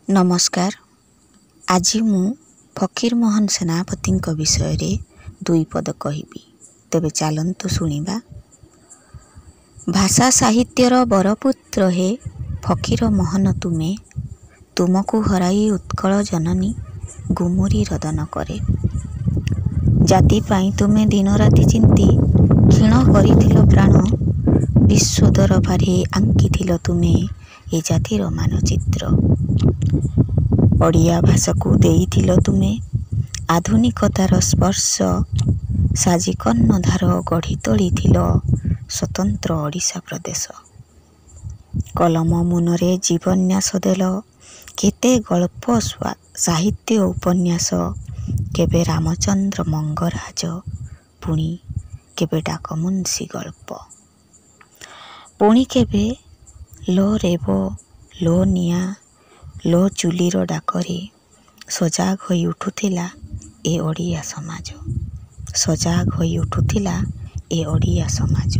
नमस्कार। आज मु फकीरमोहन सेनापति विषय रे दुई पद कहबी। तेबे चलंतु शुणिबा। भाषा साहित्यर बरपुत्र हे फकीरमोहन तुमे, तुमको हराई उत्कल जननी गुमुरी रदन करे। जाति पाई तुमे दिन राति चिंती क्षीण करिथिल प्राण, विश्व दरबारे आंकिथिल तुमे ए जातिर मानचित्र। ओडिया भाषा को देइथिल तुमे आधुनिकतार स्पर्श, साजी कर्णधार गढ़ी तोड़िथिल स्वतंत्र ओडिशा प्रदेश। कलम मुनरे जीवन्यास देल केते गल्प साहित्य उपन्यास, केबे रामचंद्र मंगराज, पुणी केबे डाकमुंशी गल्प, पुणी केबे लो रेब लो निया लो चुलीर डाकरे सजाग होई उठुथिला ए ओडिया समाज। सजाग होई उठुथिला ए ओडिया समाज।